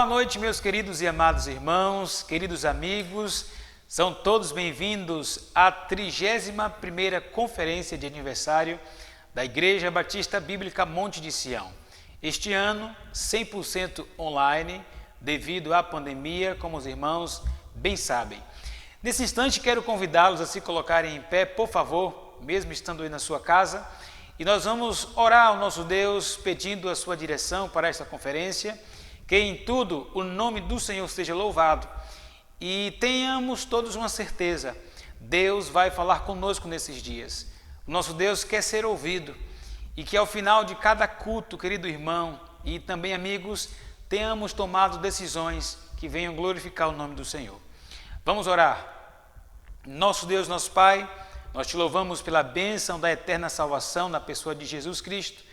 Boa noite, meus queridos e amados irmãos, queridos amigos, são todos bem-vindos à 31ª Conferência de Aniversário da Igreja Batista Bíblica Monte de Sião. Este ano, 100% online, devido à pandemia, como os irmãos bem sabem. Nesse instante, quero convidá-los a se colocarem em pé, por favor, mesmo estando aí na sua casa, e nós vamos orar ao nosso Deus, pedindo a sua direção para esta conferência, que em tudo o nome do Senhor seja louvado e tenhamos todos uma certeza, Deus vai falar conosco nesses dias. O nosso Deus quer ser ouvido e que ao final de cada culto, querido irmão e também amigos, tenhamos tomado decisões que venham glorificar o nome do Senhor. Vamos orar. Nosso Deus, nosso Pai, nós te louvamos pela bênção da eterna salvação na pessoa de Jesus Cristo.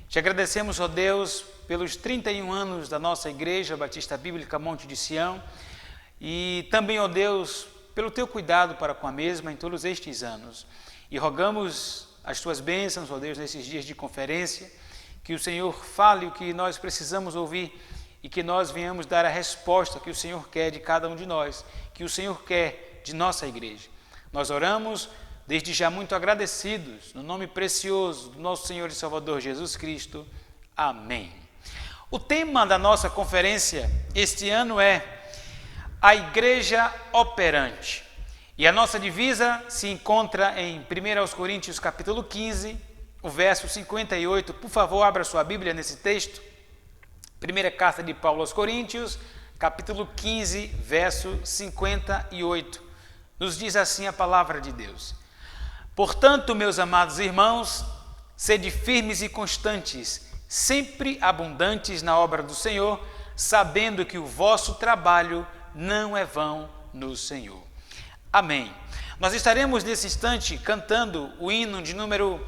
Te agradecemos, ó Deus, pelos 31 anos da nossa Igreja Batista Bíblica Monte de Sião e também, ó Deus, pelo teu cuidado para com a mesma em todos estes anos. E rogamos as tuas bênçãos, ó Deus, nesses dias de conferência, que o Senhor fale o que nós precisamos ouvir e que nós venhamos dar a resposta que o Senhor quer de cada um de nós, que o Senhor quer de nossa igreja. Nós oramos desde já muito agradecidos, no nome precioso do nosso Senhor e Salvador Jesus Cristo. Amém. O tema da nossa conferência este ano é a Igreja Operante. E a nossa divisa se encontra em 1 Coríntios capítulo 15, o verso 58. Por favor, abra sua Bíblia nesse texto. Primeira carta de Paulo aos Coríntios, capítulo 15, verso 58. Nos diz assim a palavra de Deus. Portanto, meus amados irmãos, sede firmes e constantes, sempre abundantes na obra do Senhor, sabendo que o vosso trabalho não é vão no Senhor. Amém. Nós estaremos nesse instante cantando o hino de número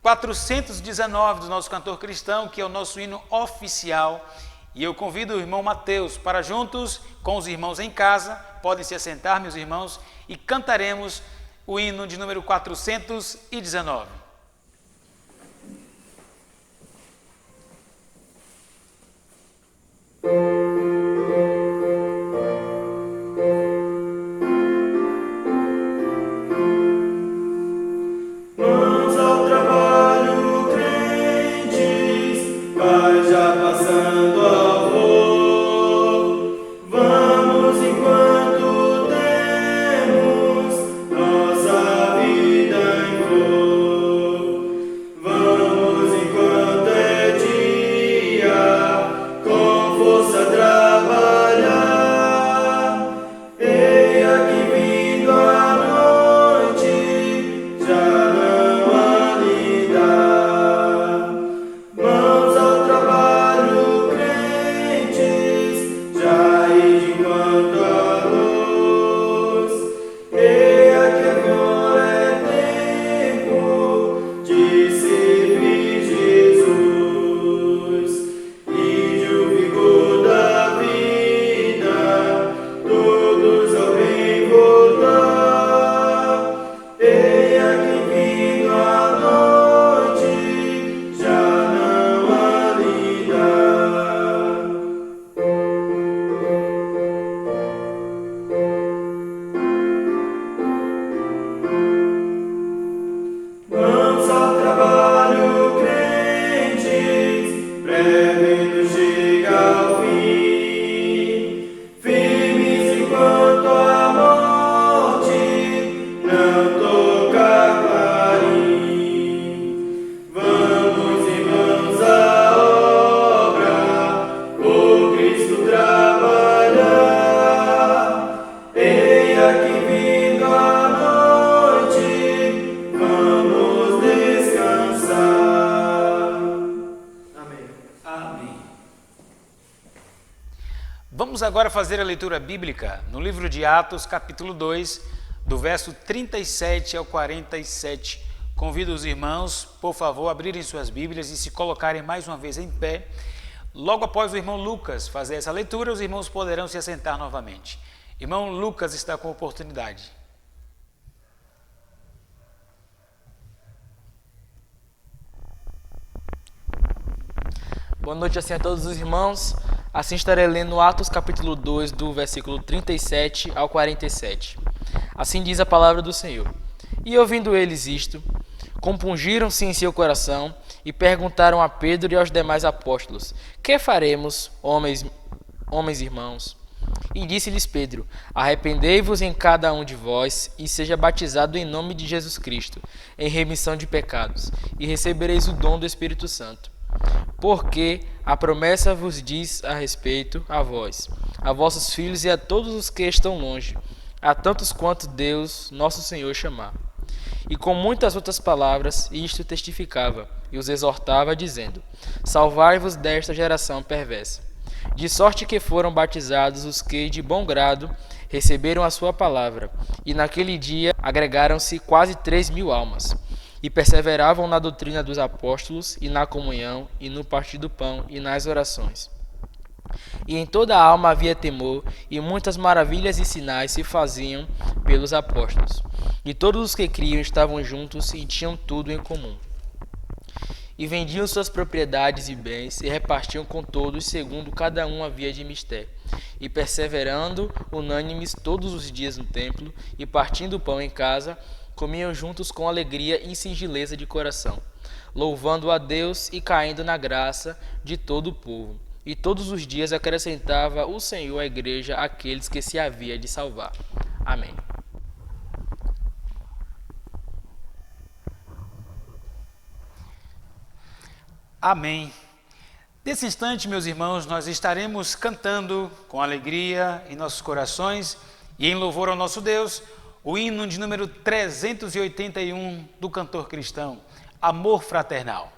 419 do nosso cantor cristão, que é o nosso hino oficial. E eu convido o irmão Mateus para juntos com os irmãos em casa, podem se assentar, meus irmãos, e cantaremos o hino de número 419. Vamos agora fazer a leitura bíblica no livro de Atos, capítulo 2, do verso 37 ao 47. Convido os irmãos, por favor, a abrirem suas Bíblias e se colocarem mais uma vez em pé. Logo após o irmão Lucas fazer essa leitura, os irmãos poderão se assentar novamente. Irmão Lucas está com oportunidade. Boa noite assim a todos os irmãos. Assim estarei lendo Atos capítulo 2, do versículo 37 ao 47. Assim diz a palavra do Senhor. E ouvindo eles isto, compungiram-se em seu coração e perguntaram a Pedro e aos demais apóstolos: Que faremos, homens irmãos? E disse-lhes Pedro: Arrependei-vos em cada um de vós e seja batizado em nome de Jesus Cristo, em remissão de pecados, e recebereis o dom do Espírito Santo. Porque a promessa vos diz a respeito a vós, a vossos filhos e a todos os que estão longe, a tantos quanto Deus, nosso Senhor, chamar. E com muitas outras palavras, isto testificava e os exortava, dizendo: Salvai-vos desta geração perversa. De sorte que foram batizados os que, de bom grado, receberam a sua palavra, e naquele dia agregaram-se quase 3.000 almas. E perseveravam na doutrina dos apóstolos, e na comunhão, e no partir do pão, e nas orações. E em toda a alma havia temor, e muitas maravilhas e sinais se faziam pelos apóstolos. E todos os que criam estavam juntos e tinham tudo em comum. E vendiam suas propriedades e bens, e repartiam com todos, segundo cada um havia de mister. E perseverando, unânimes todos os dias no templo, e partindo o pão em casa, comiam juntos com alegria e singeleza de coração, louvando a Deus e caindo na graça de todo o povo. E todos os dias acrescentava o Senhor à igreja aqueles que se havia de salvar. Amém. Amém. Nesse instante, meus irmãos, nós estaremos cantando com alegria em nossos corações e em louvor ao nosso Deus, o hino de número 381 do cantor cristão, Amor Fraternal.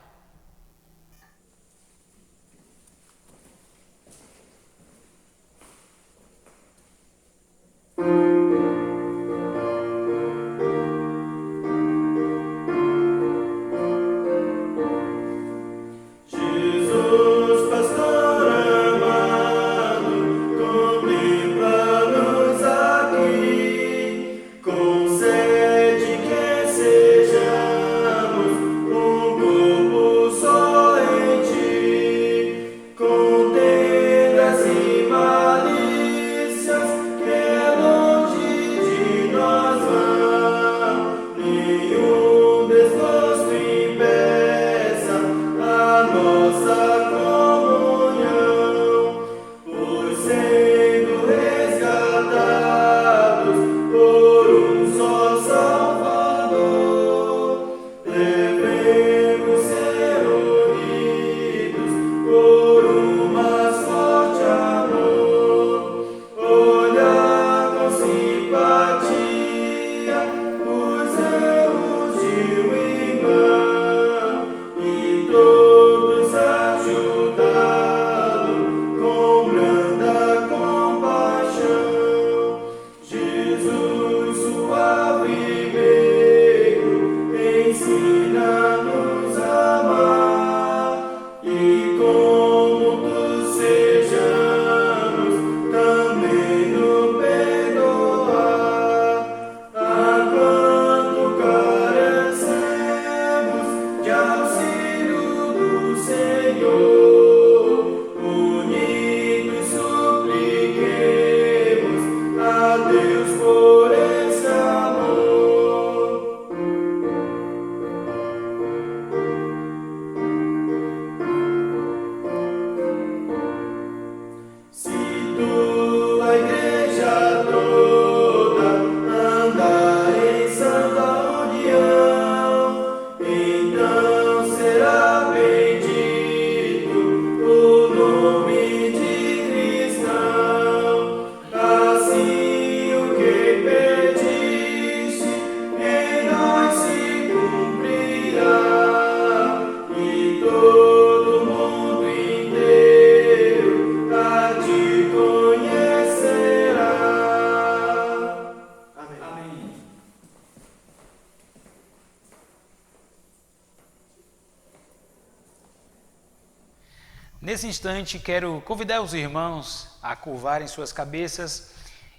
Nesse instante, quero convidar os irmãos a curvarem suas cabeças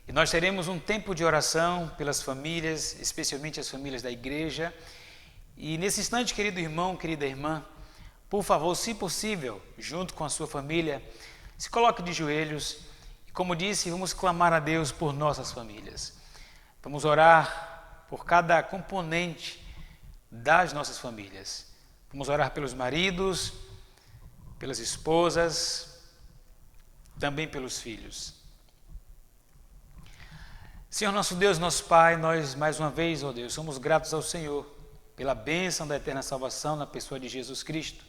e nós teremos um tempo de oração pelas famílias, especialmente as famílias da igreja. E nesse instante, querido irmão, querida irmã, por favor, se possível, junto com a sua família, Se coloque de joelhos e, como disse, vamos clamar a Deus por nossas famílias. Vamos orar por cada componente das nossas famílias. Vamos orar pelos maridos, pelas esposas, também pelos filhos. Senhor nosso Deus, nosso Pai, nós mais uma vez, ó Deus, somos gratos ao Senhor pela bênção da eterna salvação na pessoa de Jesus Cristo.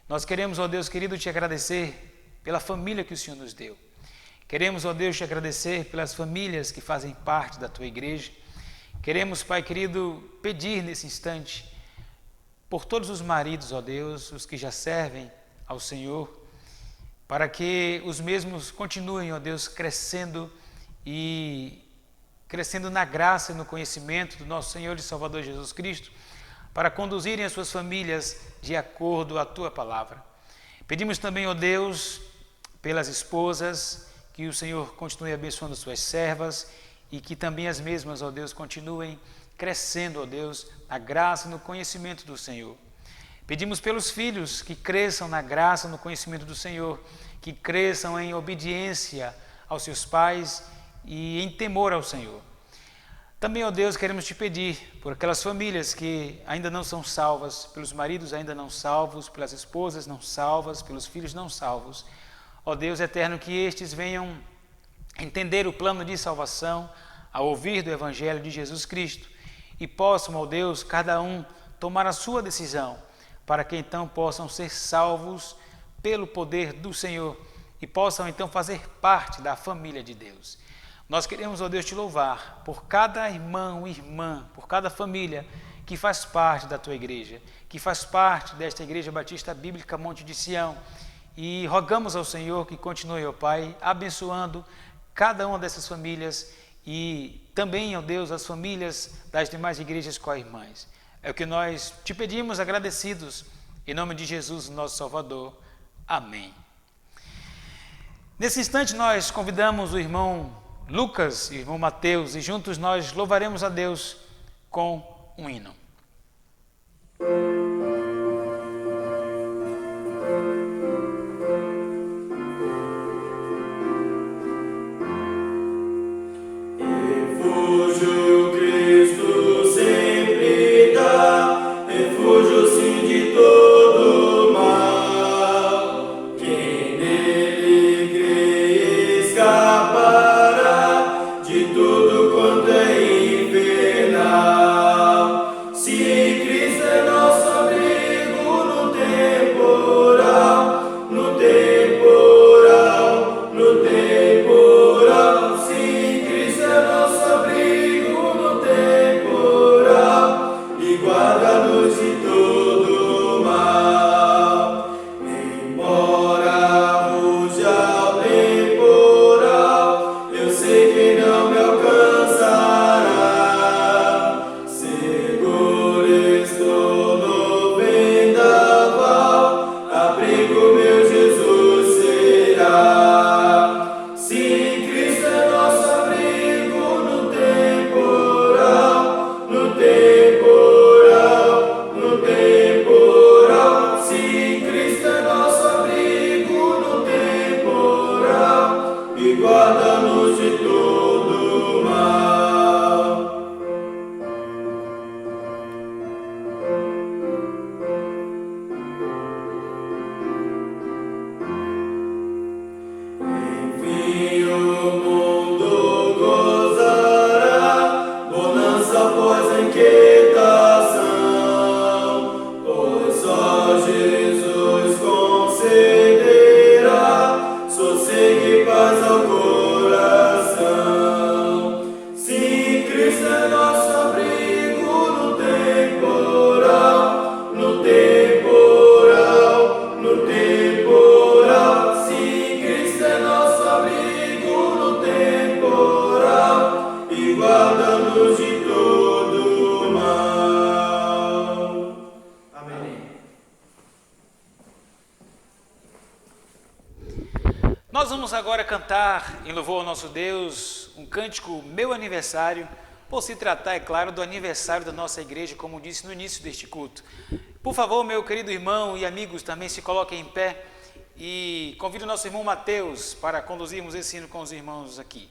Nós queremos, ó Deus querido, te agradecer pela família que o Senhor nos deu. Queremos, ó Deus, te agradecer pelas famílias que fazem parte da tua igreja. Queremos, Pai querido, pedir nesse instante por todos os maridos, ó Deus, os que já servem ao Senhor, para que os mesmos continuem, ó Deus, crescendo na graça e no conhecimento do nosso Senhor e Salvador Jesus Cristo, para conduzirem as suas famílias de acordo à tua palavra. Pedimos também, ó Deus, pelas esposas, que o Senhor continue abençoando suas servas e que também as mesmas, ó Deus, continuem crescendo, ó Deus, na graça e no conhecimento do Senhor. Pedimos pelos filhos que cresçam na graça e no conhecimento do Senhor, que cresçam em obediência aos seus pais e em temor ao Senhor. Também, ó Deus, queremos te pedir por aquelas famílias que ainda não são salvas, pelos maridos ainda não salvos, pelas esposas não salvas, pelos filhos não salvos. Ó Deus eterno, que estes venham entender o plano de salvação ao ouvir do Evangelho de Jesus Cristo e possam, ó Deus, cada um tomar a sua decisão para que então possam ser salvos pelo poder do Senhor e possam então fazer parte da família de Deus. Nós queremos, ó Deus, te louvar por cada irmão e irmã, por cada família que faz parte da tua igreja, que faz parte desta Igreja Batista Bíblica Monte de Sião. E rogamos ao Senhor que continue, ó Pai, abençoando cada uma dessas famílias e também, ó Deus, as famílias das demais igrejas co-irmãs. É o que nós te pedimos agradecidos, em nome de Jesus, nosso Salvador. Amém. Nesse instante nós convidamos o irmão Lucas e o irmão Mateus e juntos nós louvaremos a Deus com um hino. Nós vamos agora cantar em louvor ao nosso Deus um cântico Meu Aniversário, por se tratar, é claro, do aniversário da nossa igreja, como disse no início deste culto. Por favor, meu querido irmão e amigos, também se coloquem em pé e convido o nosso irmão Mateus para conduzirmos esse hino com os irmãos aqui.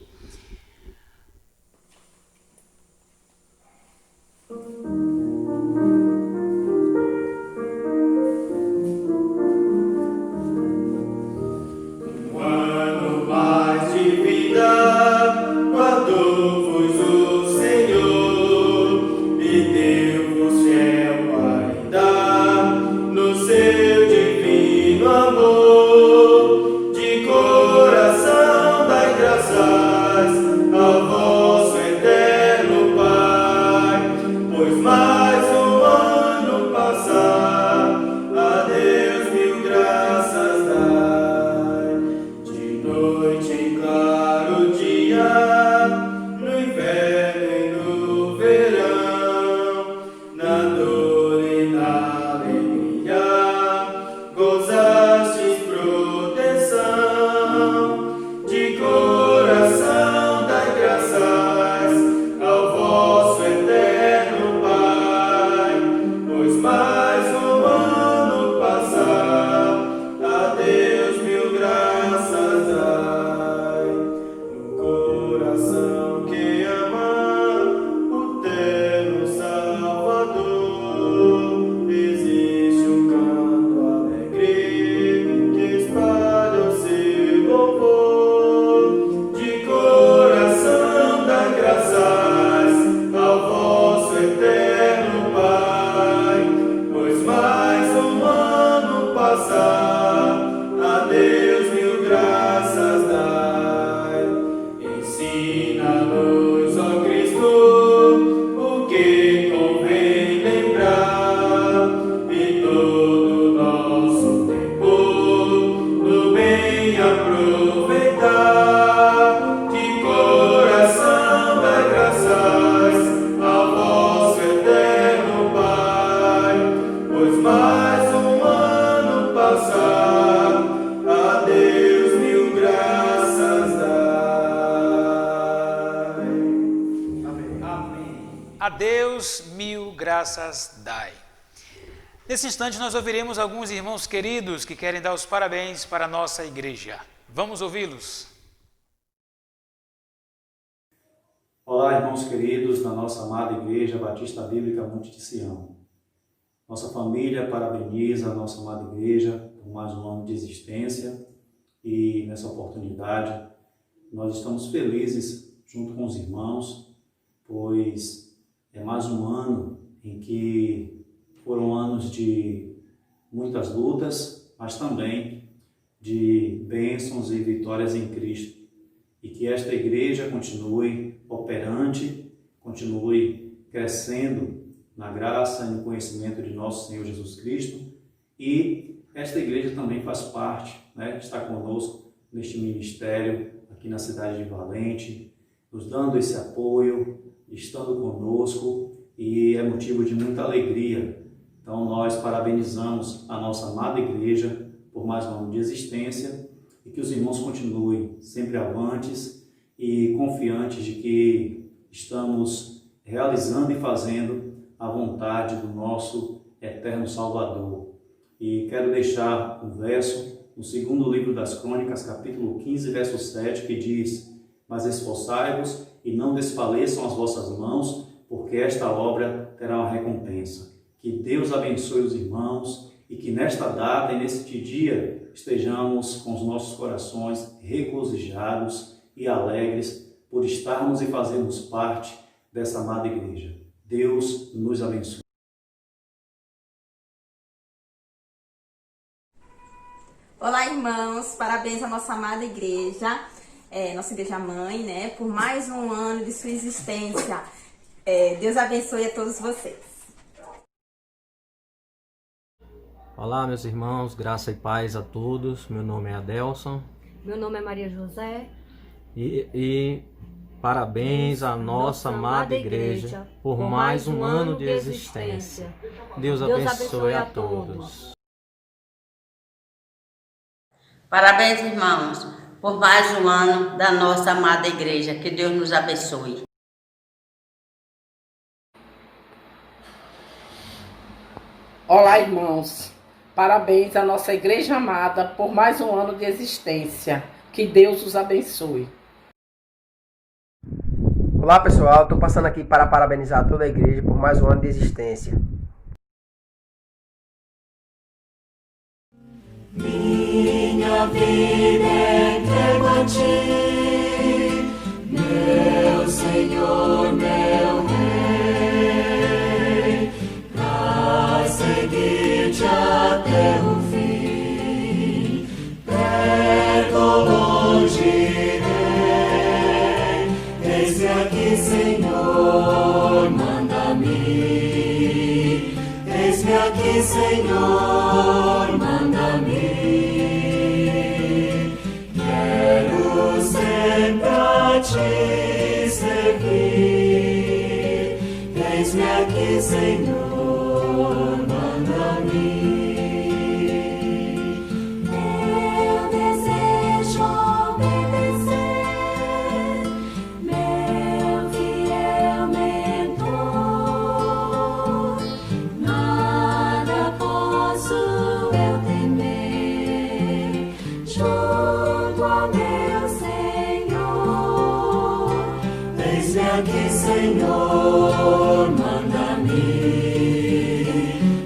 A Deus mil graças dai. Nesse instante nós ouviremos alguns irmãos queridos que querem dar os parabéns para a nossa igreja. Vamos ouvi-los. Olá, irmãos queridos da nossa amada Igreja Batista Bíblica Monte de Sião. Nossa família parabeniza a nossa amada igreja por mais um ano de existência e nessa oportunidade nós estamos felizes junto com os irmãos, pois é mais um ano em que foram anos de muitas lutas, mas também de bênçãos e vitórias em Cristo. E que esta igreja continue operante, continue crescendo na graça e no conhecimento de nosso Senhor Jesus Cristo. E esta igreja também faz parte, está conosco neste ministério aqui na cidade de Valente, nos dando esse apoio, estando conosco, e é motivo de muita alegria. Então nós parabenizamos a nossa amada igreja por mais um ano de existência e que os irmãos continuem sempre avantes e confiantes de que estamos realizando e fazendo a vontade do nosso eterno Salvador. E quero deixar um verso no segundo livro das Crônicas, capítulo 15, verso 7, que diz: mas esforçai-vos e não desfaleçam as vossas mãos, porque esta obra terá uma recompensa. Que Deus abençoe os irmãos e que nesta data e neste dia estejamos com os nossos corações regozijados e alegres por estarmos e fazermos parte dessa amada igreja. Deus nos abençoe. Olá, irmãos, parabéns à nossa amada igreja, nossa igreja mãe, por mais um ano de sua existência. Deus abençoe a todos vocês. Olá, meus irmãos, graça e paz a todos. Meu nome é Adelson. Meu nome é Maria José. E parabéns à nossa amada igreja por mais um ano de existência. Deus abençoe a todos. Parabéns, irmãos, por mais um ano da nossa amada igreja. Que Deus nos abençoe. Olá, irmãos. Parabéns à nossa igreja amada por mais um ano de existência. Que Deus os abençoe. Olá pessoal, estou passando aqui para parabenizar toda a igreja por mais um ano de existência. Minha vida entrego a ti, meu Senhor, meu Rei, pra seguir-te até o fim, perto ou longe irei, eis-me aqui, Senhor, manda-me, eis-me aqui, Senhor, manda-me. Quero sempre a ti servir. Eis-me aqui, Senhor, manda-me. Eu desejo obedecer, meu fiel mentor. Nada posso eu temer, junto ao meu Senhor. Eis-me aqui, Senhor, manda-me.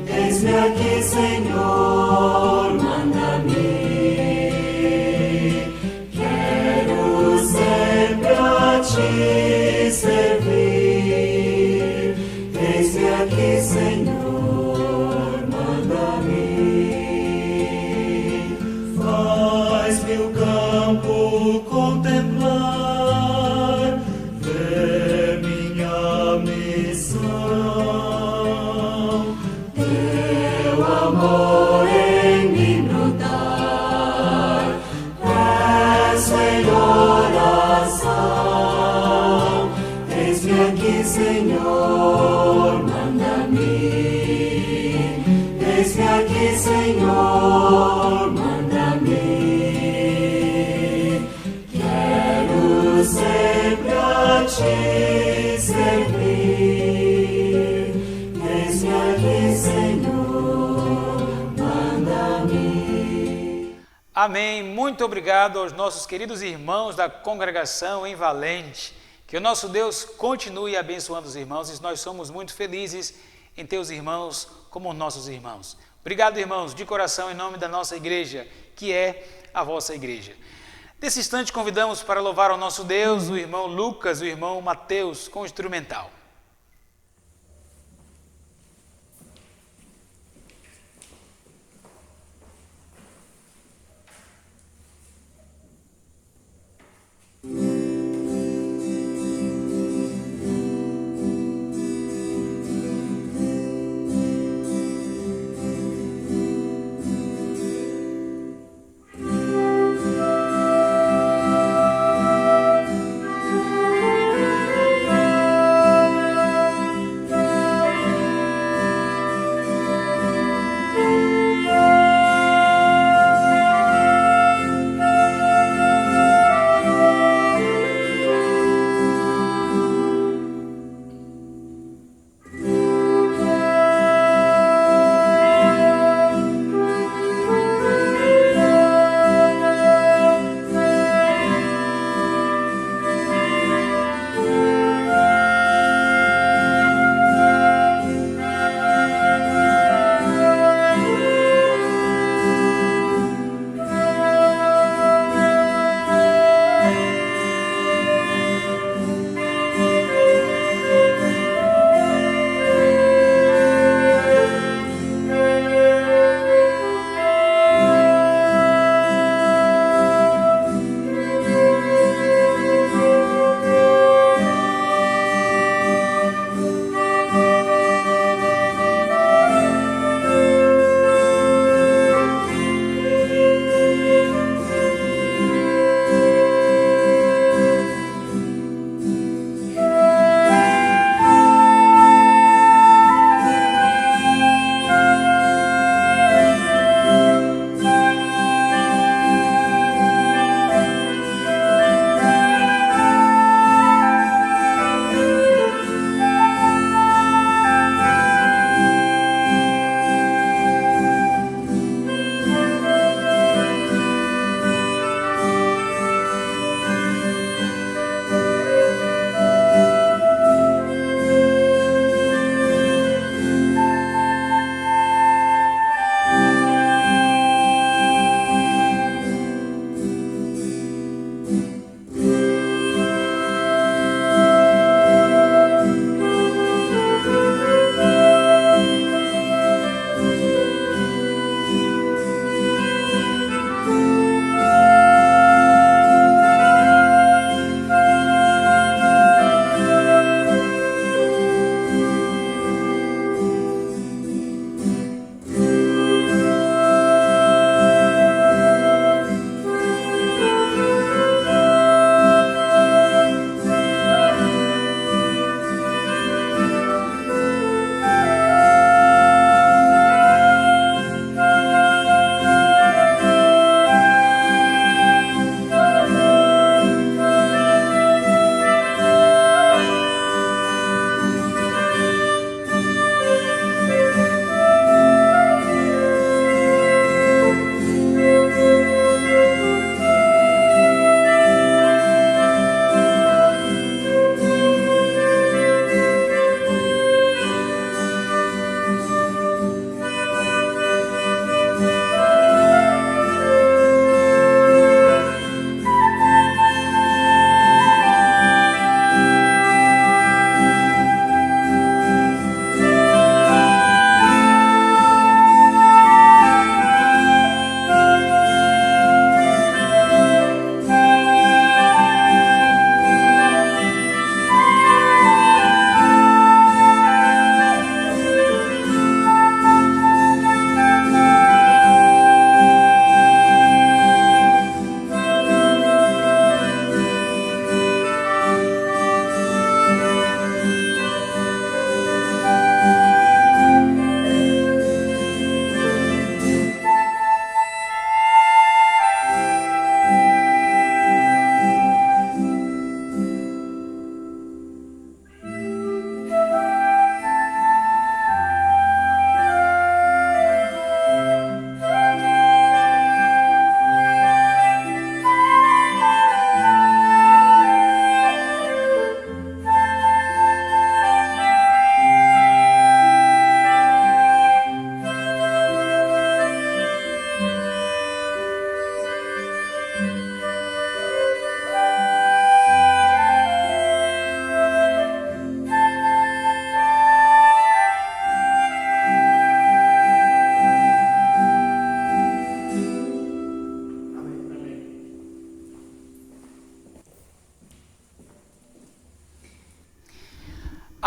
Eis-me aqui, Senhor, manda-me. Quero sempre a ti servir. Eis-me aqui, Senhor, manda-me. Faz-me o campo contemplar, ver minha missão, teu amor em mim brotar, peço em oração. Eis-me aqui, Senhor, manda-me. Eis-me aqui, Senhor, manda-me. Quero sempre a ti servir. Eis-me aqui, Senhor, manda-me. Amém. Muito obrigado aos nossos queridos irmãos da congregação em Valente. Que o nosso Deus continue abençoando os irmãos e nós somos muito felizes em ter os irmãos como nossos irmãos. Obrigado, irmãos, de coração, em nome da nossa igreja, que é a vossa igreja. Nesse instante, convidamos para louvar ao nosso Deus o irmão Lucas, o irmão Mateus, com o instrumental. Música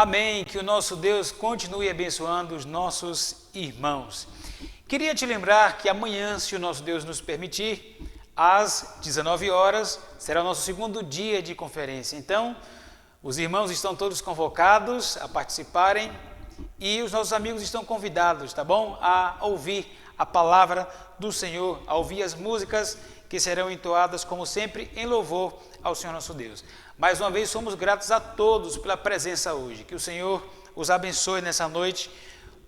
Amém. Que o nosso Deus continue abençoando os nossos irmãos. Queria te lembrar que amanhã, se o nosso Deus nos permitir, às 19 horas, será o nosso segundo dia de conferência. Então, os irmãos estão todos convocados a participarem e os nossos amigos estão convidados, tá bom? A ouvir a palavra do Senhor, a ouvir as músicas que serão entoadas, como sempre, em louvor ao Senhor nosso Deus. Mais uma vez, somos gratos a todos pela presença hoje. Que o Senhor os abençoe nessa noite,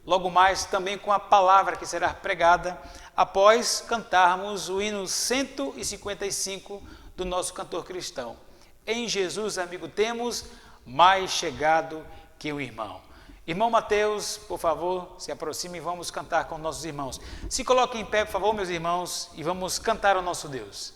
logo mais também com a palavra que será pregada após cantarmos o hino 155 do nosso cantor cristão. Em Jesus, amigo, temos mais chegado que o irmão. Irmão Mateus, por favor, se aproxime e vamos cantar com nossos irmãos. Se coloquem em pé, por favor, meus irmãos, e vamos cantar ao nosso Deus.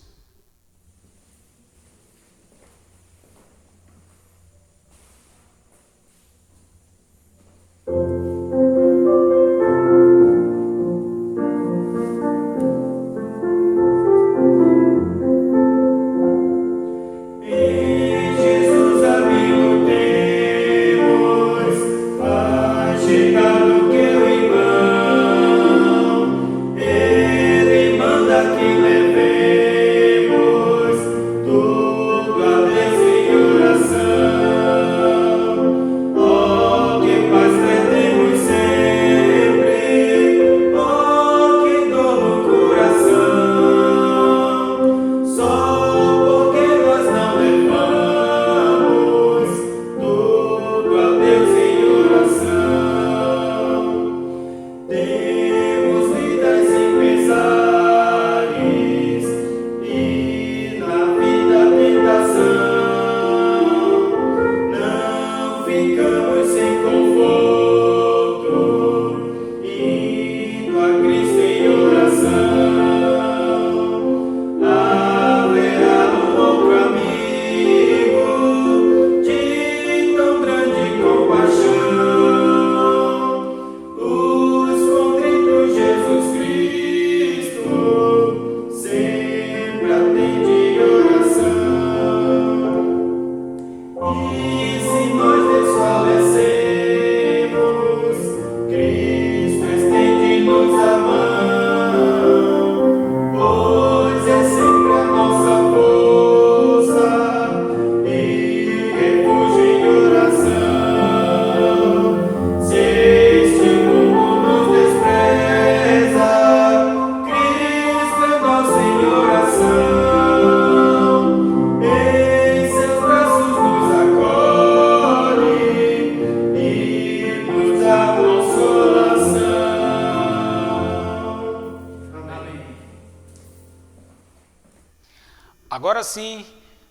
Agora sim,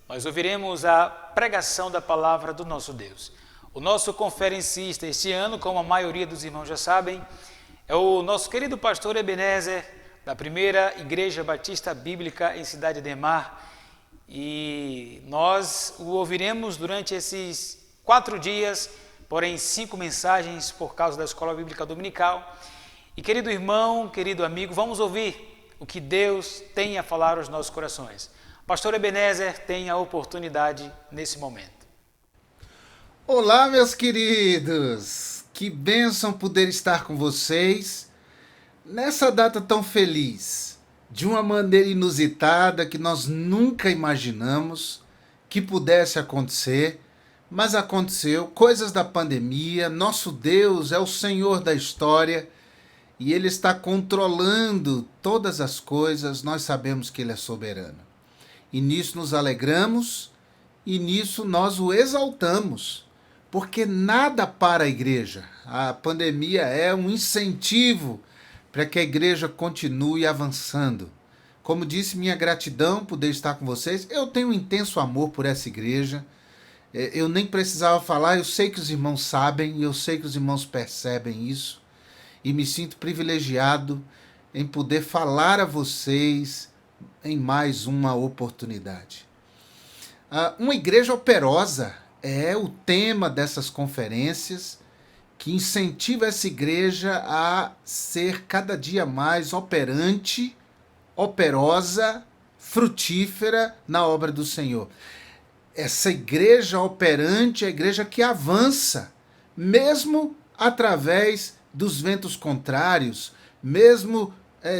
nós ouviremos a pregação da palavra do nosso Deus. O nosso conferencista este ano, como a maioria dos irmãos já sabem, é o nosso querido pastor Ebenezer, da Primeira Igreja Batista Bíblica em Cidade Ademar. E nós o ouviremos durante esses 4 dias, porém 5 mensagens por causa da Escola Bíblica Dominical. E querido irmão, querido amigo, vamos ouvir o que Deus tem a falar aos nossos corações. Pastor Ebenezer tem a oportunidade nesse momento. Olá, meus queridos! Que bênção poder estar com vocês nessa data tão feliz, de uma maneira inusitada que nós nunca imaginamos que pudesse acontecer, mas aconteceu. Coisas da pandemia. Nosso Deus é o Senhor da história e Ele está controlando todas as coisas. Nós sabemos que Ele é soberano. E nisso nos alegramos e nisso nós o exaltamos, porque nada para a igreja. A pandemia é um incentivo para que a igreja continue avançando. Como disse, minha gratidão poder estar com vocês. Eu tenho um intenso amor por essa igreja. Eu nem precisava falar, eu sei que os irmãos sabem, eu sei que os irmãos percebem isso. E me sinto privilegiado em poder falar a vocês em mais uma oportunidade. Uma igreja operosa é o tema dessas conferências, que incentiva essa igreja a ser cada dia mais operante, operosa, frutífera na obra do Senhor. Essa igreja operante é a igreja que avança, mesmo através dos ventos contrários, mesmo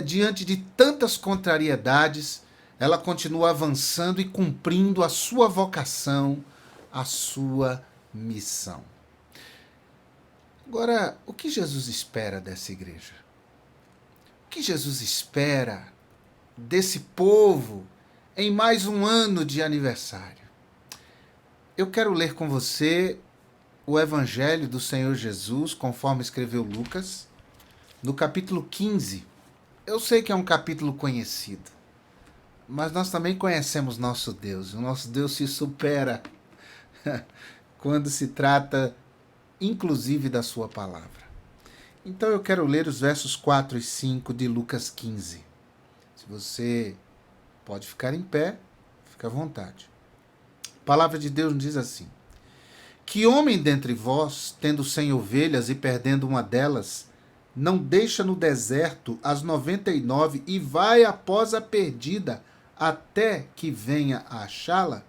diante de tantas contrariedades, ela continua avançando e cumprindo a sua vocação, a sua missão. Agora, o que Jesus espera dessa igreja? O que Jesus espera desse povo em mais um ano de aniversário? Eu quero ler com você o Evangelho do Senhor Jesus, conforme escreveu Lucas, no capítulo 15. Eu sei que é um capítulo conhecido, mas nós também conhecemos nosso Deus. O nosso Deus se supera quando se trata, inclusive, da sua palavra. Então eu quero ler os versos 4 e 5 de Lucas 15. Se você pode ficar em pé, fica à vontade. A palavra de Deus nos diz assim: que homem dentre vós, tendo 100 ovelhas e perdendo uma delas, não deixa no deserto as 99 e vai após a perdida, até que venha a achá-la?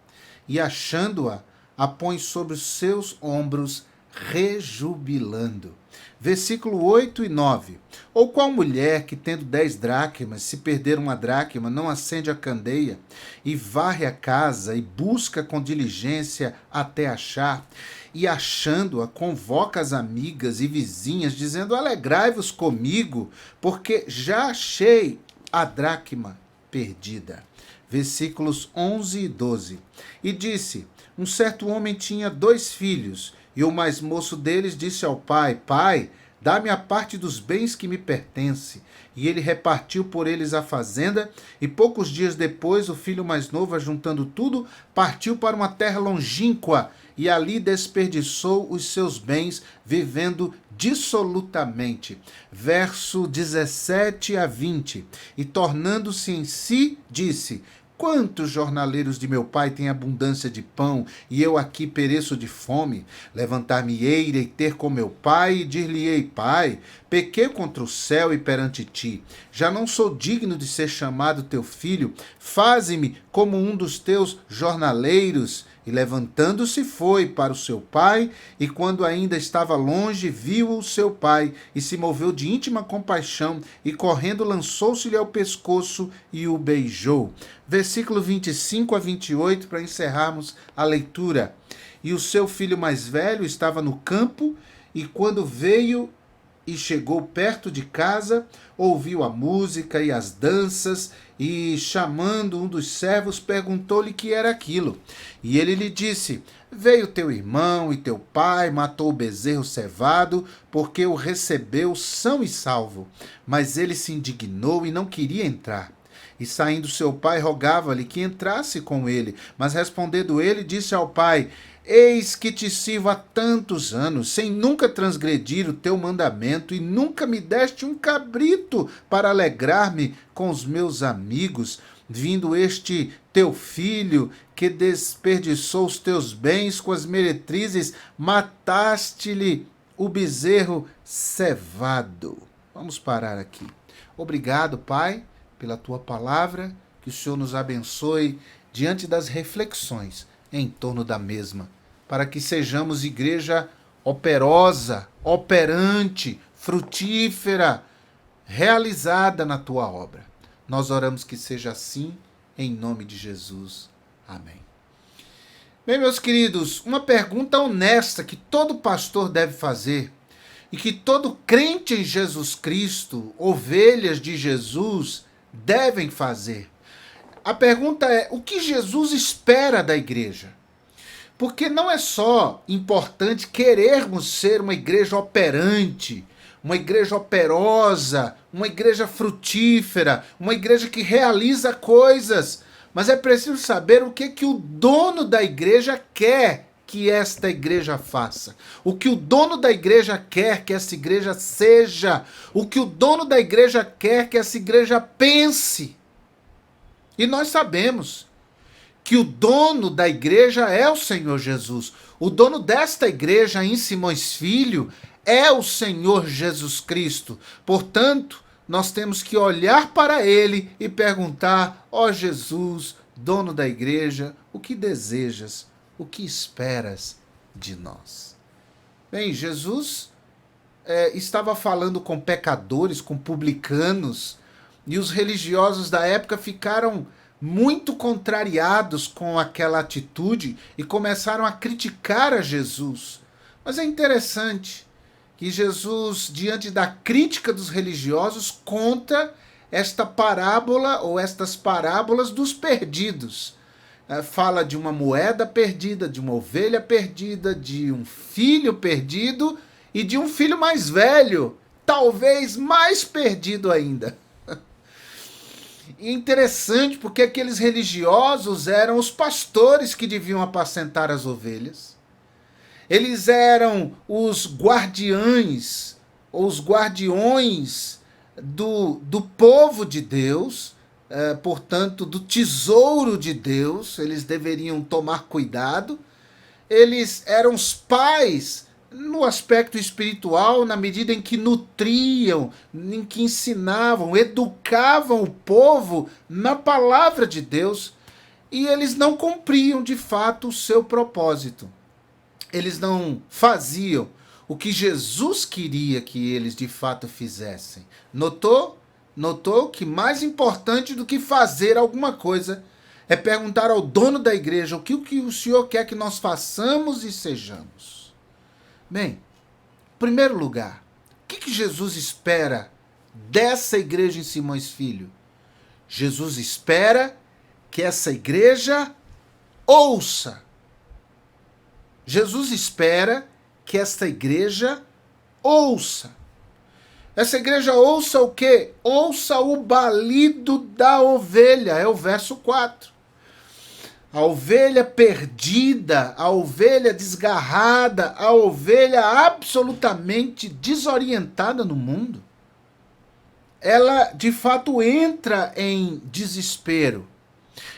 E achando-a, a põe sobre os seus ombros, rejubilando. Versículo 8 e 9. Ou qual mulher que, tendo 10 dracmas, se perder uma dracma, não acende a candeia e varre a casa e busca com diligência até achar, e achando-a, convoca as amigas e vizinhas, dizendo: alegrai-vos comigo, porque já achei a dracma perdida. Versículos 11 e 12. E disse: um certo homem tinha 2 filhos, e o mais moço deles disse ao pai: pai, dá-me a parte dos bens que me pertence. E ele repartiu por eles a fazenda, e poucos dias depois o filho mais novo, ajuntando tudo, partiu para uma terra longínqua, e ali desperdiçou os seus bens, vivendo dissolutamente. Verso 17 a 20. E tornando-se em si, disse: quantos jornaleiros de meu pai têm abundância de pão, e eu aqui pereço de fome? Levantar-me-ei e ter com meu pai, e dir-lhe-ei: pai, pequei contra o céu e perante ti. Já não sou digno de ser chamado teu filho. Faze-me como um dos teus jornaleiros. E levantando-se foi para o seu pai, e quando ainda estava longe, viu o seu pai, e se moveu de íntima compaixão, e correndo lançou-se-lhe ao pescoço e o beijou. Versículo 25 a 28, para encerrarmos a leitura. E o seu filho mais velho estava no campo, e quando veio e chegou perto de casa, ouviu a música e as danças, e chamando um dos servos, perguntou-lhe que era aquilo. E ele lhe disse: veio teu irmão e teu pai, matou o bezerro cevado, porque o recebeu são e salvo. Mas ele se indignou e não queria entrar. E saindo seu pai, rogava-lhe que entrasse com ele. Mas respondendo ele, disse ao pai: eis que te sirvo há tantos anos, sem nunca transgredir o teu mandamento, e nunca me deste um cabrito para alegrar-me com os meus amigos. Vindo este teu filho, que desperdiçou os teus bens com as meretrizes, mataste-lhe o bezerro cevado. Vamos parar aqui. Obrigado, Pai, pela tua palavra, que o Senhor nos abençoe diante das reflexões em torno da mesma, para que sejamos igreja operosa, operante, frutífera, realizada na tua obra. Nós oramos que seja assim, em nome de Jesus. Amém. Bem, meus queridos, uma pergunta honesta que todo pastor deve fazer, e que todo crente em Jesus Cristo, ovelhas de Jesus, devem fazer. A pergunta é: o que Jesus espera da igreja? Porque não é só importante querermos ser uma igreja operante, uma igreja operosa, uma igreja frutífera, uma igreja que realiza coisas, mas é preciso saber o que o dono da igreja quer que esta igreja faça, o que o dono da igreja quer que essa igreja seja, o que o dono da igreja quer que essa igreja pense. E nós sabemos que o dono da igreja é o Senhor Jesus. O dono desta igreja em Simões Filho é o Senhor Jesus Cristo. Portanto, nós temos que olhar para ele e perguntar: ó Jesus, dono da igreja, o que desejas? O que esperas de nós? Bem, Jesus estava falando com pecadores, com publicanos, e os religiosos da época ficaram muito contrariados com aquela atitude e começaram a criticar a Jesus. Mas é interessante que Jesus, diante da crítica dos religiosos, conta esta parábola ou estas parábolas dos perdidos. Fala de uma moeda perdida, de uma ovelha perdida, de um filho perdido e de um filho mais velho, talvez mais perdido ainda. E interessante porque aqueles religiosos eram os pastores que deviam apacentar as ovelhas. Eles eram os guardiães, ou os guardiões do povo de Deus, portanto, do tesouro de Deus. Eles deveriam tomar cuidado. Eles eram os pais no aspecto espiritual, na medida em que nutriam, em que ensinavam, educavam o povo na palavra de Deus, e eles não cumpriam de fato o seu propósito. Eles não faziam o que Jesus queria que eles de fato fizessem. Notou? Notou que mais importante do que fazer alguma coisa é perguntar ao dono da igreja o que o Senhor quer que nós façamos e sejamos. Bem, em primeiro lugar, o que Jesus espera dessa igreja em Simões Filho? Jesus espera que essa igreja ouça. Jesus espera que esta igreja ouça. Essa igreja ouça o quê? Ouça o balido da ovelha, é o verso 4. A ovelha perdida, a ovelha desgarrada, a ovelha absolutamente desorientada no mundo, ela de fato entra em desespero.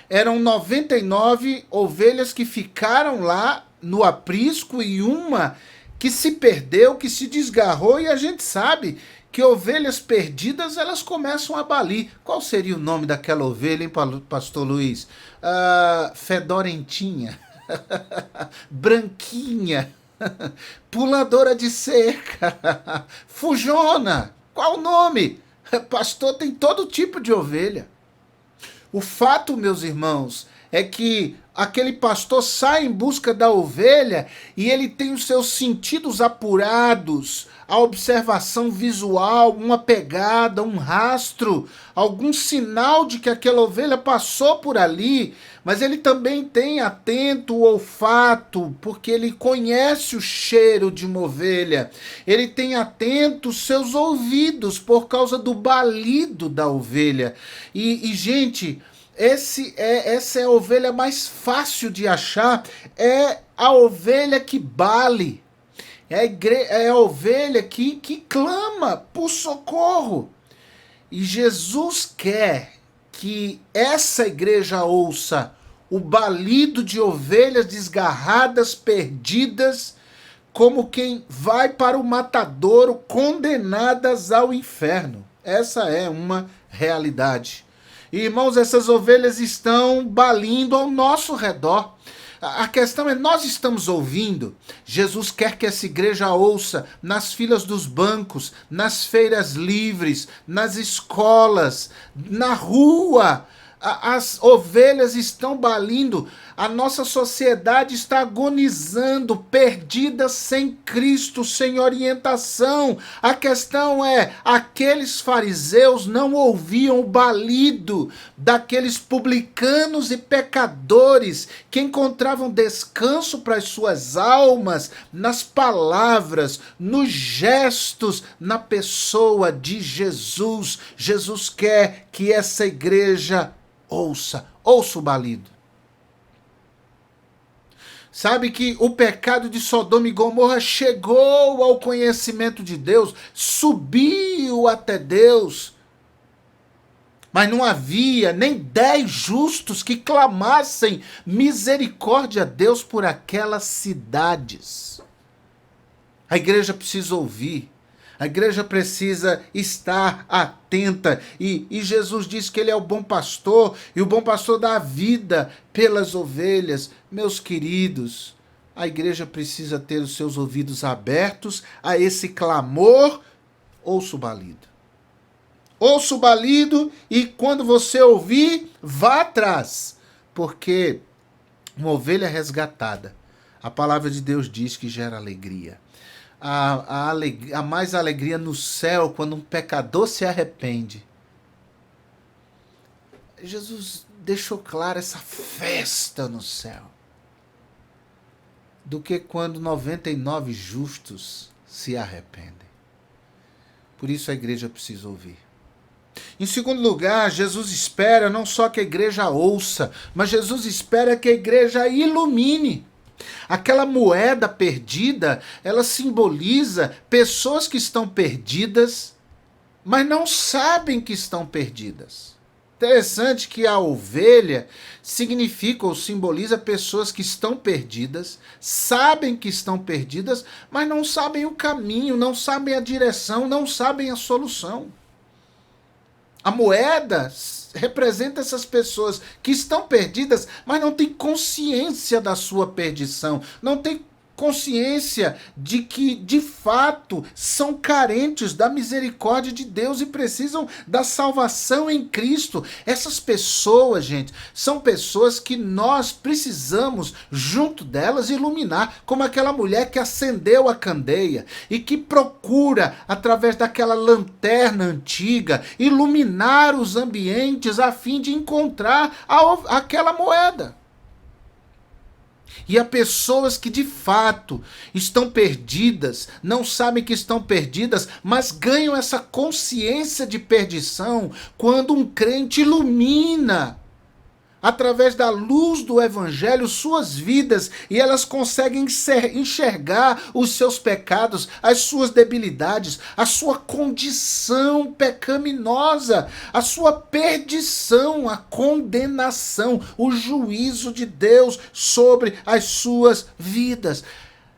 Eram 99 ovelhas que ficaram lá no aprisco e uma que se perdeu, que se desgarrou, e a gente sabe que ovelhas perdidas, elas começam a balir. Qual seria o nome daquela ovelha, hein, pastor Luiz? Fedorentinha, branquinha, puladora de cerca, fujona. Qual o nome? Pastor, tem todo tipo de ovelha. O fato, meus irmãos, é que aquele pastor sai em busca da ovelha e ele tem os seus sentidos apurados, a observação visual, uma pegada, um rastro, algum sinal de que aquela ovelha passou por ali, mas ele também tem atento o olfato, porque ele conhece o cheiro de uma ovelha. Ele tem atento os seus ouvidos por causa do balido da ovelha. E gente, essa é a ovelha mais fácil de achar, é a ovelha que bale, é a ovelha que clama por socorro. E Jesus quer que essa igreja ouça o balido de ovelhas desgarradas, perdidas, como quem vai para o matadouro, condenadas ao inferno. Essa é uma realidade. Irmãos, essas ovelhas estão balindo ao nosso redor. A questão é, nós estamos ouvindo? Jesus quer que essa igreja ouça nas filas dos bancos, nas feiras livres, nas escolas, na rua. As ovelhas estão balindo, a nossa sociedade está agonizando, perdida sem Cristo, sem orientação. A questão é, aqueles fariseus não ouviam o balido daqueles publicanos e pecadores que encontravam descanso para as suas almas nas palavras, nos gestos, na pessoa de Jesus. Jesus quer que essa igreja ouça o balido. Sabe que o pecado de Sodoma e Gomorra chegou ao conhecimento de Deus, subiu até Deus, mas não havia nem 10 justos que clamassem misericórdia a Deus por aquelas cidades. A igreja precisa ouvir. A igreja precisa estar atenta. E Jesus diz que ele é o bom pastor, e o bom pastor dá a vida pelas ovelhas. Meus queridos, A igreja precisa ter os seus ouvidos abertos a esse clamor. Ouça o balido. Ouça o balido e quando você ouvir, vá atrás. Porque uma ovelha resgatada, a palavra de Deus diz que gera alegria. Há mais alegria no céu quando um pecador se arrepende. Jesus deixou clara essa festa no céu. Do que quando 99 justos se arrependem. Por isso a igreja precisa ouvir. Em segundo lugar, Jesus espera não só que a igreja ouça, mas Jesus espera que a igreja ilumine. Aquela moeda perdida, ela simboliza pessoas que estão perdidas, mas não sabem que estão perdidas. Interessante que a ovelha significa ou simboliza pessoas que estão perdidas, sabem que estão perdidas, mas não sabem o caminho, não sabem a direção, não sabem a solução. A moeda representa essas pessoas que estão perdidas, mas não têm consciência da sua perdição, não têm consciência de que, de fato, são carentes da misericórdia de Deus e precisam da salvação em Cristo. Essas pessoas, gente, são pessoas que nós precisamos, junto delas, iluminar, como aquela mulher que acendeu a candeia e que procura, através daquela lanterna antiga, iluminar os ambientes a fim de encontrar aquela moeda. E há pessoas que de fato estão perdidas, não sabem que estão perdidas, mas ganham essa consciência de perdição quando um crente ilumina, através da luz do evangelho, suas vidas, e elas conseguem enxergar os seus pecados, as suas debilidades, a sua condição pecaminosa, a sua perdição, a condenação, o juízo de Deus sobre as suas vidas.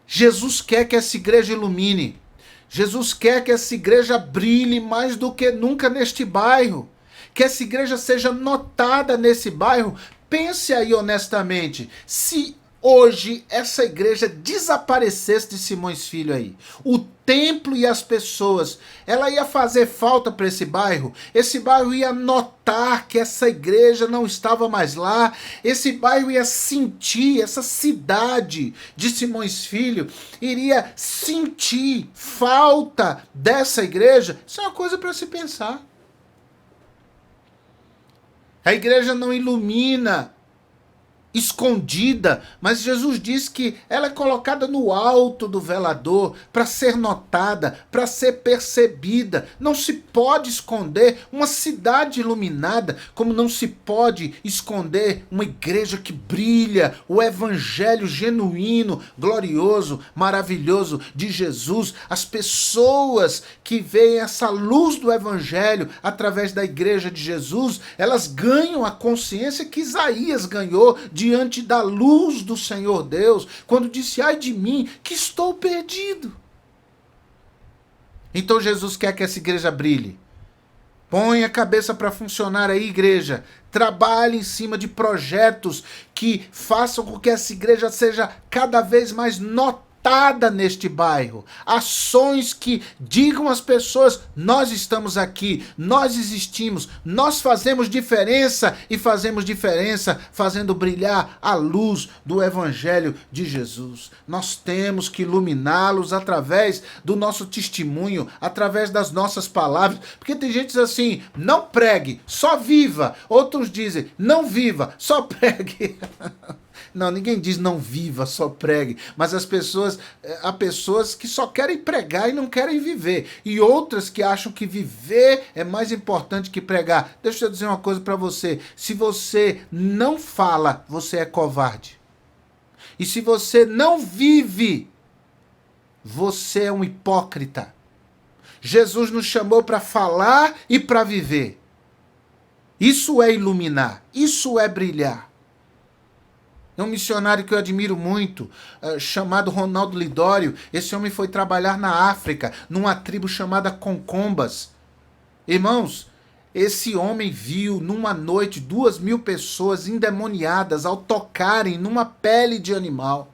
Jesus quer que essa igreja ilumine. Jesus quer que essa igreja brilhe mais do que nunca neste bairro. Que essa igreja seja notada nesse bairro. Pense aí honestamente, se hoje essa igreja desaparecesse de Simões Filho aí, o templo e as pessoas, ela ia fazer falta para esse bairro ia notar que essa igreja não estava mais lá, esse bairro ia sentir, essa cidade de Simões Filho iria sentir falta dessa igreja. Isso é uma coisa para se pensar. A igreja não ilumina escondida, mas Jesus diz que ela é colocada no alto do velador para ser notada, para ser percebida. Não se pode esconder uma cidade iluminada, como não se pode esconder uma igreja que brilha, o evangelho genuíno, glorioso, maravilhoso de Jesus. As pessoas que veem essa luz do evangelho através da igreja de Jesus, elas ganham a consciência que Isaías ganhou diante da luz do Senhor Deus, quando disse: ai de mim, que estou perdido. Então Jesus quer que essa igreja brilhe. Põe a cabeça para funcionar aí, igreja. Trabalhe em cima de projetos que façam com que essa igreja seja cada vez mais notada neste bairro. Ações que digam às pessoas: nós estamos aqui, nós existimos, nós fazemos diferença, e fazemos diferença fazendo brilhar a luz do evangelho de Jesus. Nós temos que iluminá-los através do nosso testemunho, através das nossas palavras, porque tem gente que diz assim: não pregue, só viva. Outros dizem: não viva, só pregue. Não, ninguém diz não viva, só pregue. Mas há pessoas que só querem pregar e não querem viver. E outras que acham que viver é mais importante que pregar. Deixa eu dizer uma coisa para você. Se você não fala, você é covarde. E se você não vive, você é um hipócrita. Jesus nos chamou para falar e para viver. Isso é iluminar. Isso é brilhar. É um missionário que eu admiro muito, chamado Ronaldo Lidório. Esse homem foi trabalhar na África, numa tribo chamada Concombas. Irmãos, esse homem viu numa noite 2.000 pessoas endemoniadas ao tocarem numa pele de animal.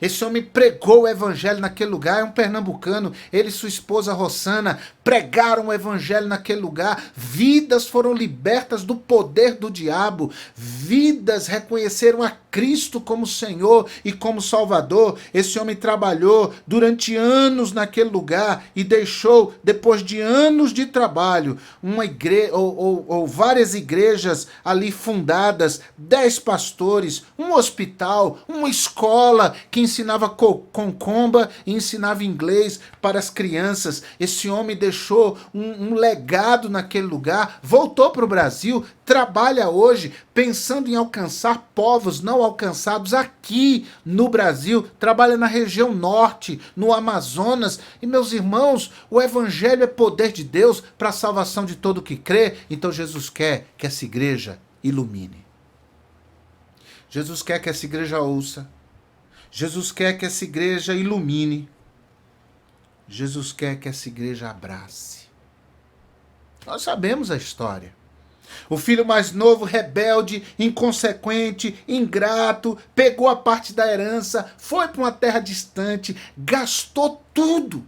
Esse homem pregou o evangelho naquele lugar, é um pernambucano, ele e sua esposa Rosana pregaram o evangelho naquele lugar, vidas foram libertas do poder do diabo, vidas reconheceram a Cristo como Senhor e como Salvador. Esse homem trabalhou durante anos naquele lugar e deixou, depois de anos de trabalho, uma igreja ou várias igrejas ali fundadas, 10 pastores, um hospital, uma escola que ensinava concomba e ensinava inglês para as crianças. Esse homem deixou um legado naquele lugar, voltou para o Brasil, trabalha hoje pensando em alcançar povos não alcançados aqui no Brasil, trabalha na região norte, no Amazonas. E meus irmãos, o evangelho é poder de Deus para a salvação de todo que crê. Então Jesus quer que essa igreja ilumine. Jesus quer que essa igreja ouça. Jesus quer que essa igreja ilumine. Jesus quer que essa igreja abrace. Nós sabemos a história. O filho mais novo, rebelde, inconsequente, ingrato, pegou a parte da herança, foi para uma terra distante, gastou tudo.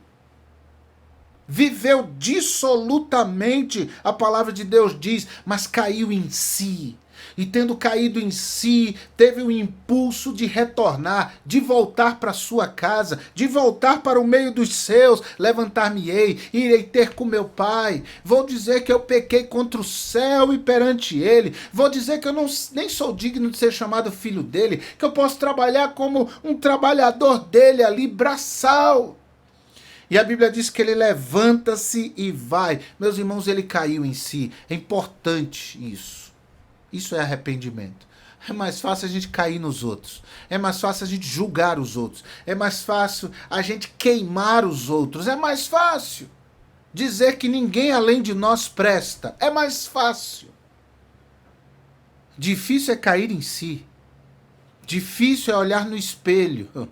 Viveu dissolutamente, a palavra de Deus diz, mas caiu em si. E tendo caído em si, teve o impulso de retornar, de voltar para sua casa, de voltar para o meio dos seus. Levantar-me-ei, irei ter com meu pai. Vou dizer que eu pequei contra o céu e perante ele. Vou dizer que eu nem sou digno de ser chamado filho dele, que eu posso trabalhar como um trabalhador dele ali, braçal. E a Bíblia diz que ele levanta-se e vai. Meus irmãos, ele caiu em si. É importante isso. Isso é arrependimento. É mais fácil a gente cair nos outros. É mais fácil a gente julgar os outros. É mais fácil a gente queimar os outros. É mais fácil dizer que ninguém além de nós presta. É mais fácil. Difícil é cair em si. Difícil é olhar no espelho.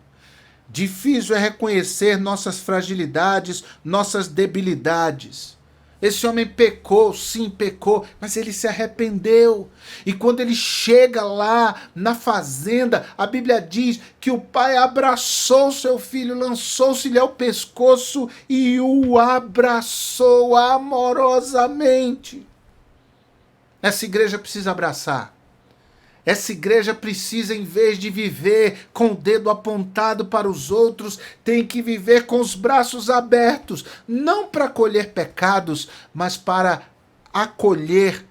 Difícil é reconhecer nossas fragilidades, nossas debilidades. Esse homem pecou, sim, pecou, mas ele se arrependeu. E quando ele chega lá na fazenda, a Bíblia diz que o pai abraçou seu filho, lançou-se-lhe ao pescoço e o abraçou amorosamente. Essa igreja precisa abraçar. Essa igreja precisa, em vez de viver com o dedo apontado para os outros, tem que viver com os braços abertos, não para acolher pecados, mas para acolher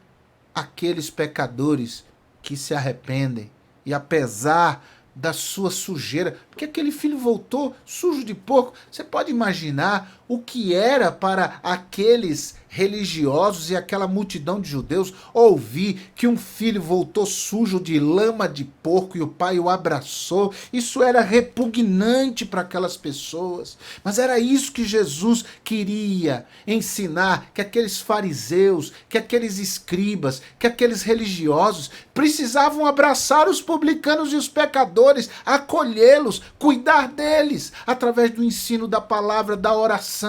aqueles pecadores que se arrependem. E apesar da sua sujeira, porque aquele filho voltou sujo de porco, você pode imaginar o que era para aqueles religiosos e aquela multidão de judeus ouvir que um filho voltou sujo de lama de porco e o pai o abraçou. Isso era repugnante para aquelas pessoas, mas era isso que Jesus queria ensinar, que aqueles fariseus, que aqueles escribas, que aqueles religiosos precisavam abraçar os publicanos e os pecadores, acolhê-los, cuidar deles, através do ensino da palavra, da oração,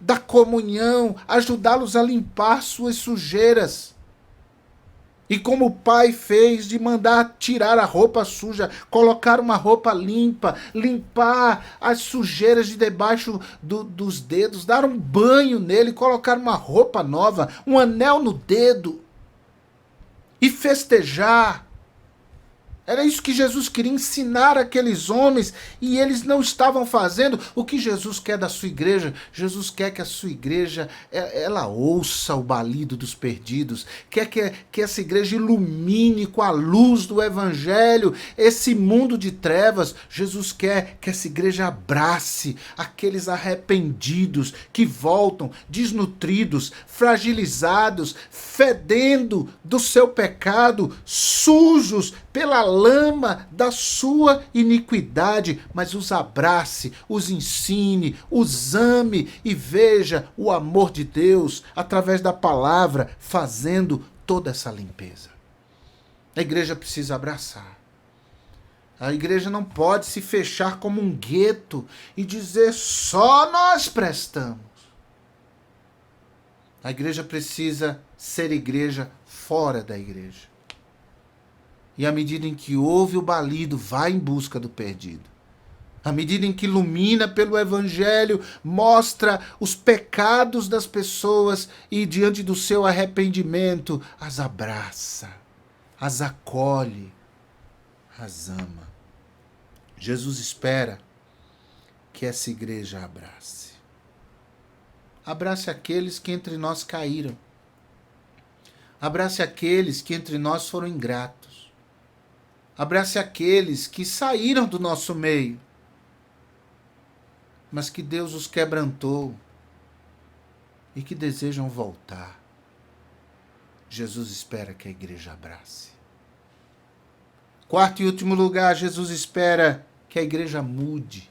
da comunhão, ajudá-los a limpar suas sujeiras. E como o pai fez de mandar tirar a roupa suja, colocar uma roupa limpa, limpar as sujeiras de debaixo dos dedos, dar um banho nele, colocar uma roupa nova, um anel no dedo e festejar. Era isso que Jesus queria ensinar aqueles homens e eles não estavam fazendo. O que Jesus quer da sua igreja? Jesus quer que a sua igreja ela ouça o balido dos perdidos. Quer que essa igreja ilumine com a luz do evangelho esse mundo de trevas. Jesus quer que essa igreja abrace aqueles arrependidos que voltam desnutridos, fragilizados, fedendo do seu pecado, sujos pela lama da sua iniquidade, mas os abrace, os ensine, os ame e veja o amor de Deus através da palavra fazendo toda essa limpeza. A igreja precisa abraçar. A igreja não pode se fechar como um gueto e dizer só nós prestamos. A igreja precisa ser igreja fora da igreja. E à medida em que ouve o balido, vai em busca do perdido. À medida em que ilumina pelo Evangelho, mostra os pecados das pessoas e, diante do seu arrependimento, as abraça, as acolhe, as ama. Jesus espera que essa igreja abrace. Abrace aqueles que entre nós caíram. Abrace aqueles que entre nós foram ingratos. Abrace aqueles que saíram do nosso meio, mas que Deus os quebrantou e que desejam voltar. Jesus espera que a igreja abrace. Quarto e último lugar, Jesus espera que a igreja mude.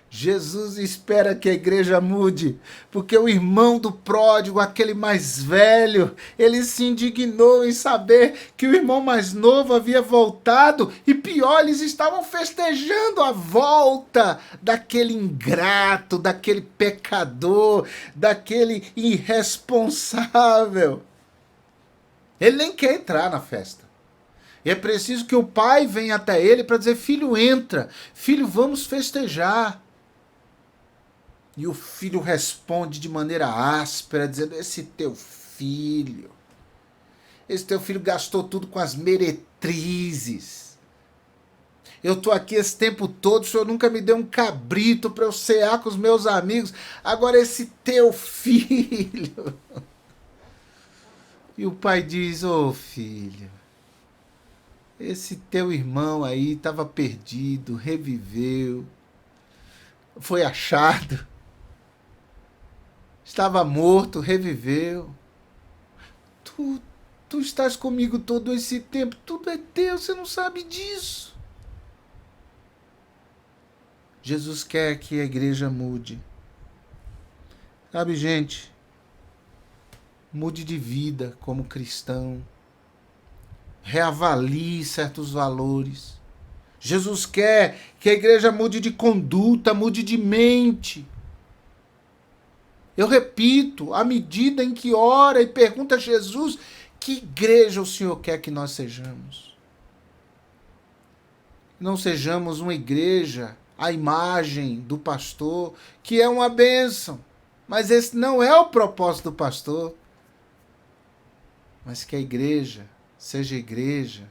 Jesus espera que a igreja mude, porque o irmão do pródigo, aquele mais velho, ele se indignou em saber que o irmão mais novo havia voltado, e pior, eles estavam festejando a volta daquele ingrato, daquele pecador, daquele irresponsável. Ele nem quer entrar na festa. E é preciso que o pai venha até ele para dizer: filho, entra, filho, vamos festejar. E o filho responde de maneira áspera, dizendo: esse teu filho gastou tudo com as meretrizes. Eu estou aqui esse tempo todo, o senhor nunca me deu um cabrito para eu cear com os meus amigos. Agora esse teu filho. E o pai diz: ô filho, esse teu irmão aí estava perdido, reviveu, foi achado. Estava morto, reviveu. Tu estás comigo todo esse tempo. Tudo é teu, você não sabe disso. Jesus quer que a igreja mude. Sabe, gente? Mude de vida como cristão. Reavalie certos valores. Jesus quer que a igreja mude de conduta, mude de mente. Eu repito, à medida em que ora e pergunta a Jesus, que igreja o Senhor quer que nós sejamos? Não sejamos uma igreja à imagem do pastor, que é uma bênção, mas esse não é o propósito do pastor. Mas que a igreja seja igreja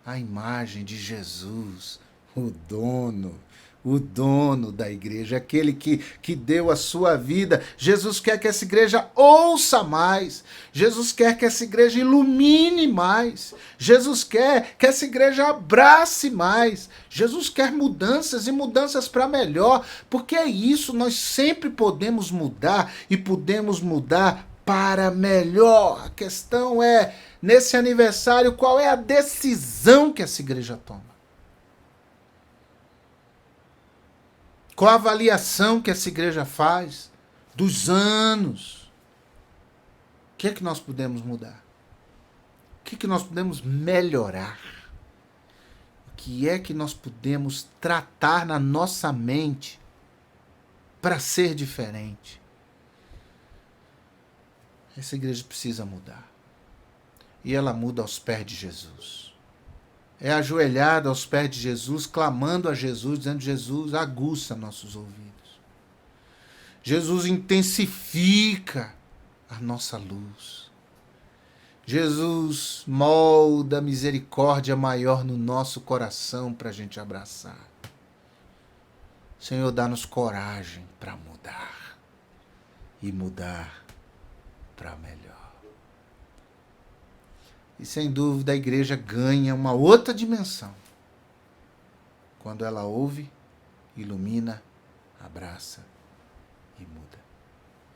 à imagem de Jesus, o dono da igreja, aquele que deu a sua vida. Jesus quer que essa igreja ouça mais. Jesus quer que essa igreja ilumine mais. Jesus quer que essa igreja abrace mais. Jesus quer mudanças e mudanças para melhor, porque é isso, nós sempre podemos mudar e podemos mudar para melhor. A questão é, nesse aniversário, qual é a decisão que essa igreja toma? Qual a avaliação que essa igreja faz dos anos? O que é que nós podemos mudar? O que é que nós podemos melhorar? O que é que nós podemos tratar na nossa mente para ser diferente? Essa igreja precisa mudar. E ela muda aos pés de Jesus. É ajoelhada aos pés de Jesus, clamando a Jesus, dizendo: Jesus, aguça nossos ouvidos. Jesus, intensifica a nossa luz. Jesus, molda a misericórdia maior no nosso coração para a gente abraçar. Senhor, dá-nos coragem para mudar. E mudar para melhor. E sem dúvida a igreja ganha uma outra dimensão quando ela ouve, ilumina, abraça e muda.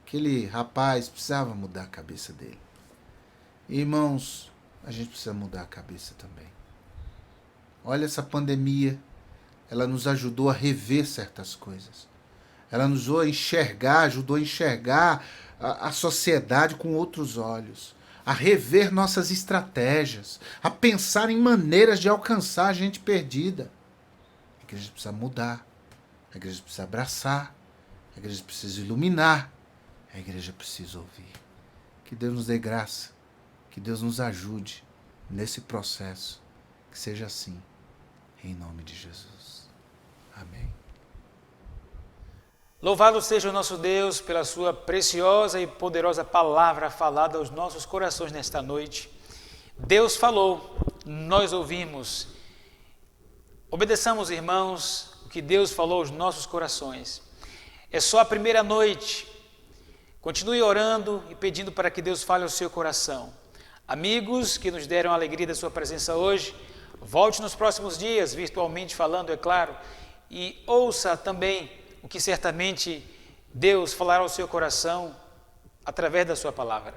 Aquele rapaz precisava mudar a cabeça dele. E, irmãos, a gente precisa mudar a cabeça também. Olha, essa pandemia, ela nos ajudou a rever certas coisas. Ela nos ajudou a enxergar a sociedade com outros olhos, a rever nossas estratégias, a pensar em maneiras de alcançar a gente perdida. A igreja precisa mudar, a igreja precisa abraçar, a igreja precisa iluminar, a igreja precisa ouvir. Que Deus nos dê graça, que Deus nos ajude nesse processo, que seja assim, em nome de Jesus. Amém. Louvado seja o nosso Deus pela sua preciosa e poderosa palavra falada aos nossos corações nesta noite. Deus falou, nós ouvimos. Obedeçamos, irmãos, o que Deus falou aos nossos corações. É só a primeira noite. Continue orando e pedindo para que Deus fale ao seu coração. Amigos que nos deram a alegria da sua presença hoje, volte nos próximos dias, virtualmente falando, é claro, e ouça também o que certamente Deus falará ao seu coração através da sua palavra.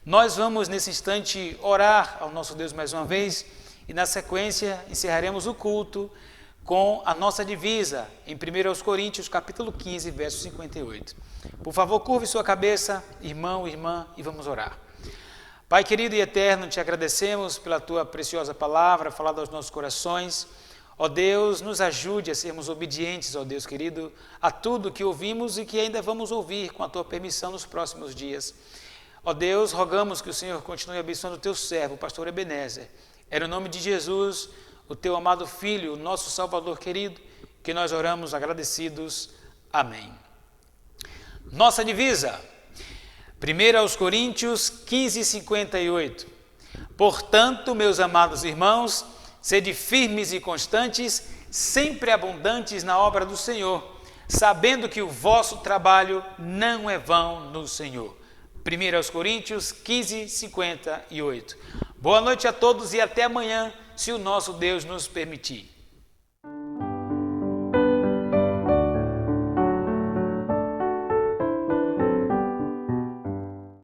Nós vamos nesse instante orar ao nosso Deus mais uma vez e na sequência encerraremos o culto com a nossa divisa em 1 Coríntios capítulo 15, verso 58. Por favor, curve sua cabeça, irmão, irmã, e vamos orar. Pai querido e eterno, te agradecemos pela tua preciosa palavra falada aos nossos corações. Ó Deus, nos ajude a sermos obedientes, ó Deus querido, a tudo que ouvimos e que ainda vamos ouvir com a tua permissão nos próximos dias. Ó Deus, rogamos que o Senhor continue abençoando o teu servo, o pastor Ebenezer. É no nome de Jesus, o teu amado Filho, o nosso Salvador querido, que nós oramos agradecidos. Amém. Nossa divisa, 1 Coríntios 15, 58. Portanto, meus amados irmãos, sede firmes e constantes, sempre abundantes na obra do Senhor, sabendo que o vosso trabalho não é vão no Senhor. 1 Coríntios 15, 58. Boa noite a todos e até amanhã, se o nosso Deus nos permitir.